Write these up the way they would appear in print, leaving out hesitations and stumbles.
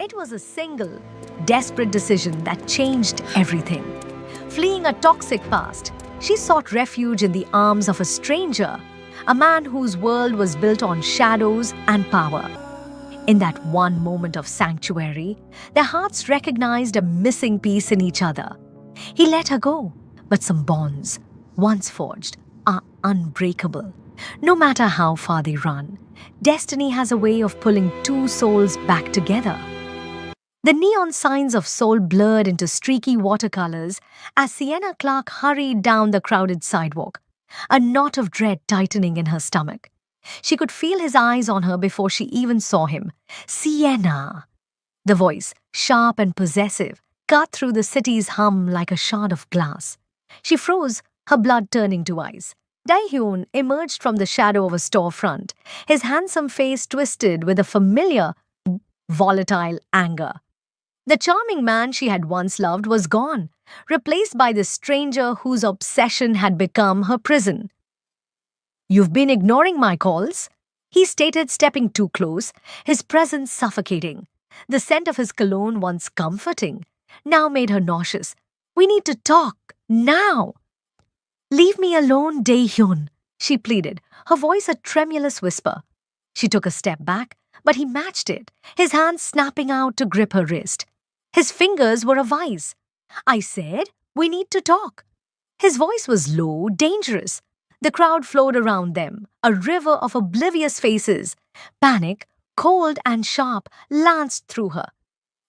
It was a single, desperate decision that changed everything. Fleeing a toxic past, she sought refuge in the arms of a stranger, a man whose world was built on shadows and power. In that one moment of sanctuary, their hearts recognized a missing piece in each other. He let her go, but some bonds, once forged, are unbreakable. No matter how far they run, destiny has a way of pulling two souls back together. The neon signs of Soul blurred into streaky watercolors as Sienna Clark hurried down the crowded sidewalk, a knot of dread tightening in her stomach. She could feel his eyes on her before she even saw him. Sienna! The voice, sharp and possessive, cut through the city's hum like a shard of glass. She froze, her blood turning to ice. Dae-hyun emerged from the shadow of a storefront, his handsome face twisted with a familiar, volatile anger. The charming man she had once loved was gone, replaced by the stranger whose obsession had become her prison. "You've been ignoring my calls," he stated, stepping too close, his presence suffocating. The scent of his cologne, once comforting, now made her nauseous. "We need to talk, now." "Leave me alone, Dae-hyun," she pleaded, her voice a tremulous whisper. She took a step back, but he matched it, his hands snapping out to grip her wrist. His fingers were a vice. "I said, we need to talk." His voice was low, dangerous. The crowd flowed around them, a river of oblivious faces. Panic, cold and sharp, lanced through her.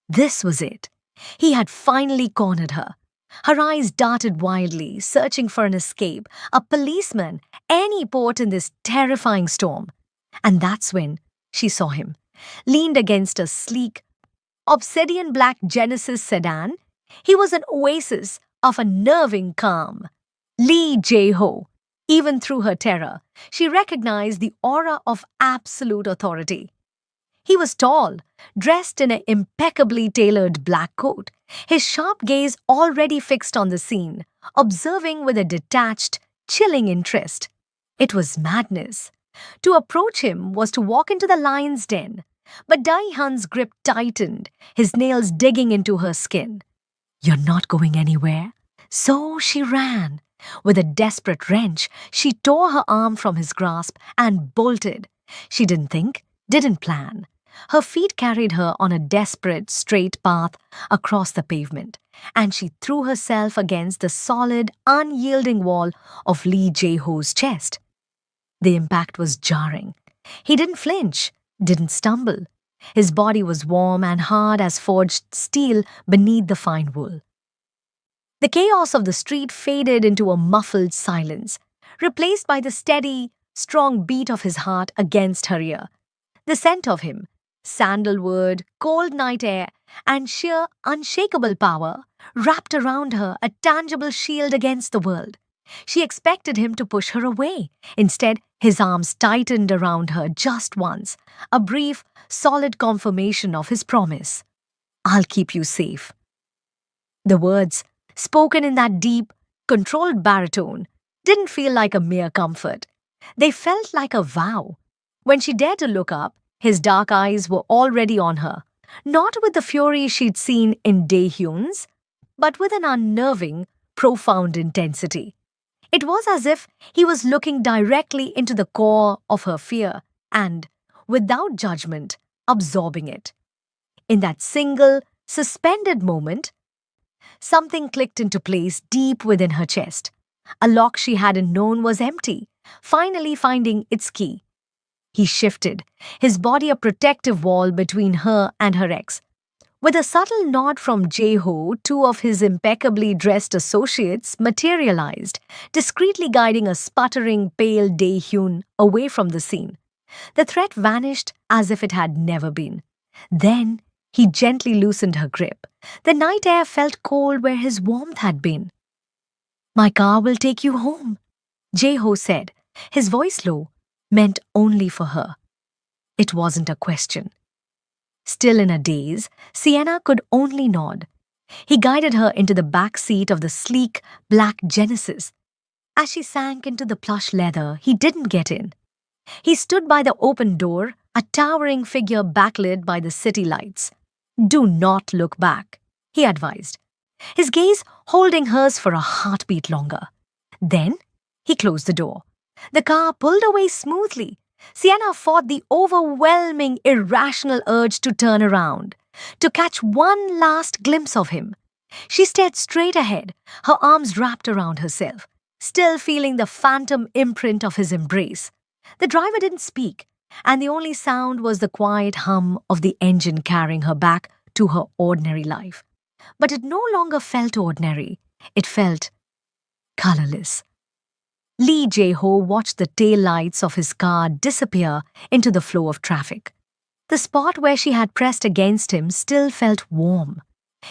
This was it. He had finally cornered her. Her eyes darted wildly, searching for an escape, a policeman, any port in this terrifying storm. And that's when she saw him, leaned against a sleek, obsidian black Genesis sedan. He was an oasis of unnerving calm. Lee Jae-ho. Even through her terror, she recognized the aura of absolute authority. He was tall, dressed in an impeccably tailored black coat, his sharp gaze already fixed on the scene, observing with a detached, chilling interest. It was madness. To approach him was to walk into the lion's den, but Dae-hyun's grip tightened, his nails digging into her skin. "You're not going anywhere." So she ran. With a desperate wrench, she tore her arm from his grasp and bolted. She didn't think, didn't plan. Her feet carried her on a desperate, straight path across the pavement, and she threw herself against the solid, unyielding wall of Lee Jae-ho's chest. The impact was jarring. He didn't flinch, didn't stumble. His body was warm and hard as forged steel beneath the fine wool. The chaos of the street faded into a muffled silence, replaced by the steady, strong beat of his heart against her ear. The scent of him, sandalwood, cold night air, and sheer, unshakable power, wrapped around her a tangible shield against the world. She expected him to push her away. Instead, his arms tightened around her just once, a brief, solid confirmation of his promise. "I'll keep you safe." The words, spoken in that deep, controlled baritone, didn't feel like a mere comfort. They felt like a vow. When she dared to look up, his dark eyes were already on her, not with the fury she'd seen in Dae-hyun's, but with an unnerving, profound intensity. It was as if he was looking directly into the core of her fear and, without judgment, absorbing it. In that single, suspended moment, something clicked into place deep within her chest. A lock she hadn't known was empty, finally finding its key. He shifted, his body a protective wall between her and her ex. With a subtle nod from Jae-ho, two of his impeccably dressed associates materialized, discreetly guiding a sputtering, pale Dae-hyun away from the scene. The threat vanished as if it had never been. Then he gently loosened her grip. The night air felt cold where his warmth had been. "My car will take you home," Jae-ho said, his voice low, meant only for her. It wasn't a question. Still in a daze, Sienna could only nod. He guided her into the back seat of the sleek, black Genesis. As she sank into the plush leather, he didn't get in. He stood by the open door, a towering figure backlit by the city lights. Do not look back, he advised, his gaze holding hers for a heartbeat longer. Then he closed the door. The car pulled away smoothly. Sienna fought the overwhelming, irrational urge to turn around, to catch one last glimpse of him. She stared straight ahead, her arms wrapped around herself, still feeling the phantom imprint of his embrace. The driver didn't speak, and the only sound was the quiet hum of the engine carrying her back to her ordinary life. But it no longer felt ordinary. It felt colorless. Lee Jae-ho watched the tail lights of his car disappear into the flow of traffic. The spot where she had pressed against him still felt warm.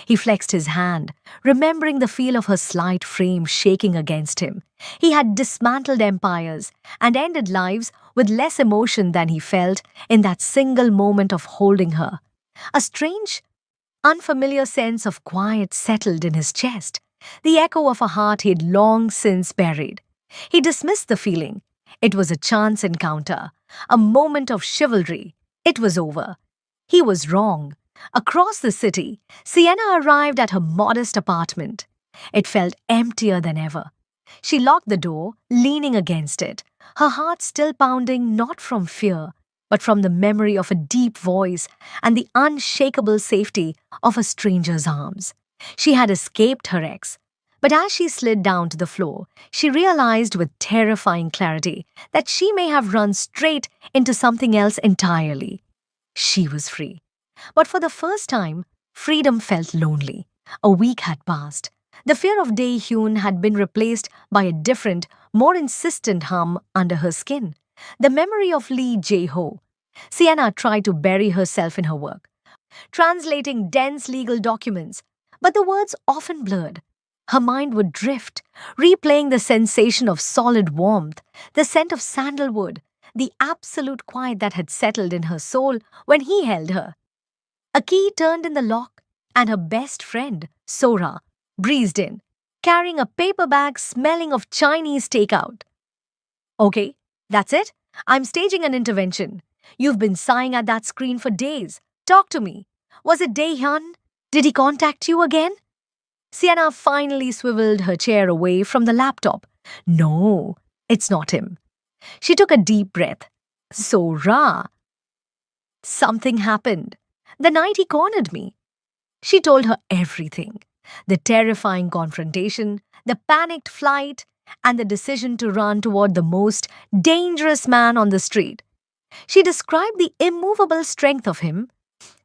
He flexed his hand, remembering the feel of her slight frame shaking against him. He had dismantled empires and ended lives with less emotion than he felt in that single moment of holding her. A strange, unfamiliar sense of quiet settled in his chest, the echo of a heart he'd long since buried. He dismissed the feeling. It was a chance encounter, a moment of chivalry. It was over. He was wrong. Across the city, Sienna arrived at her modest apartment. It felt emptier than ever. She locked the door, leaning against it, her heart still pounding not from fear, but from the memory of a deep voice and the unshakable safety of a stranger's arms. She had escaped her ex. But as she slid down to the floor, she realized with terrifying clarity that she may have run straight into something else entirely. She was free. But for the first time, freedom felt lonely. A week had passed. The fear of Dae-hyun had been replaced by a different, more insistent hum under her skin. The memory of Lee Jae-ho. Sienna tried to bury herself in her work, translating dense legal documents, but the words often blurred. Her mind would drift, replaying the sensation of solid warmth, the scent of sandalwood, the absolute quiet that had settled in her soul when he held her. A key turned in the lock, and her best friend, Sora, breezed in, carrying a paper bag smelling of Chinese takeout. Okay, that's it. I'm staging an intervention. You've been sighing at that screen for days. Talk to me. Was it Dae-hyun? Did he contact you again? Sienna finally swiveled her chair away from the laptop. No, it's not him. She took a deep breath. Sora. Something happened. The night he cornered me. She told her everything. The terrifying confrontation, the panicked flight, and the decision to run toward the most dangerous man on the street. She described the immovable strength of him,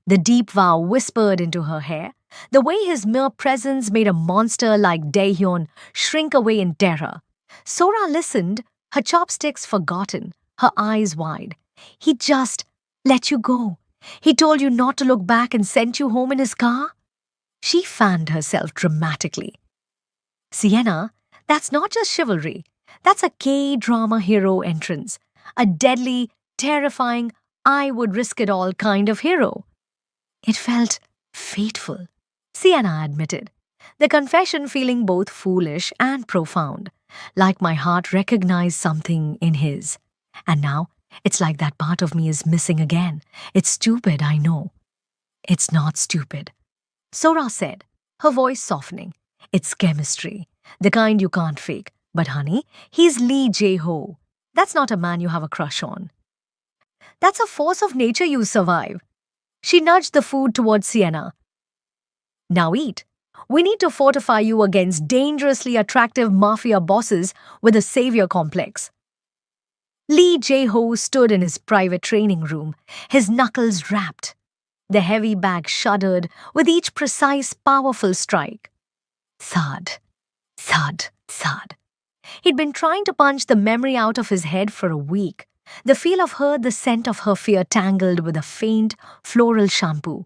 the deep vow whispered into her hair, the way his mere presence made a monster like Dae-hyun shrink away in terror. Sora listened, her chopsticks forgotten, her eyes wide. He just let you go. He told you not to look back and sent you home in his car? She fanned herself dramatically. Sienna, that's not just chivalry. That's a K-drama hero entrance. A deadly, terrifying, I would risk it all kind of hero. It felt fateful, Sienna admitted, the confession feeling both foolish and profound, like my heart recognized something in his. And now, it's like that part of me is missing again. It's stupid, I know. It's not stupid, Sora said, her voice softening. It's chemistry, the kind you can't fake. But honey, he's Lee Jae-ho. That's not a man you have a crush on. That's a force of nature you survive. She nudged the food towards Sienna. Now eat. We need to fortify you against dangerously attractive mafia bosses with a savior complex. Lee Jae-ho stood in his private training room, his knuckles rapped. The heavy bag shuddered with each precise, powerful strike. Thud, thud, thud. He'd been trying to punch the memory out of his head for a week. The feel of her, the scent of her fear tangled with a faint, floral shampoo.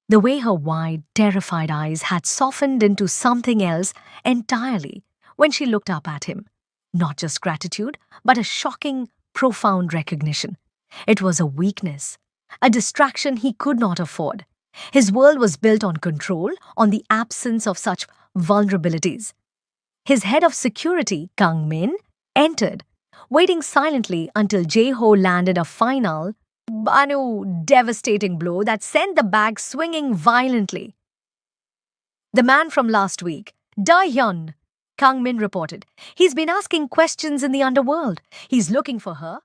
The way her wide, terrified eyes had softened into something else entirely when she looked up at him. Not just gratitude, but a shocking, profound recognition. It was a weakness, a distraction he could not afford. His world was built on control, on the absence of such vulnerabilities. His head of security, Kang Min, entered, waiting silently until Jae-ho landed a final devastating blow that sent the bag swinging violently. The man from last week, Dae-hyun, Kang Min reported. He's been asking questions in the underworld. He's looking for her,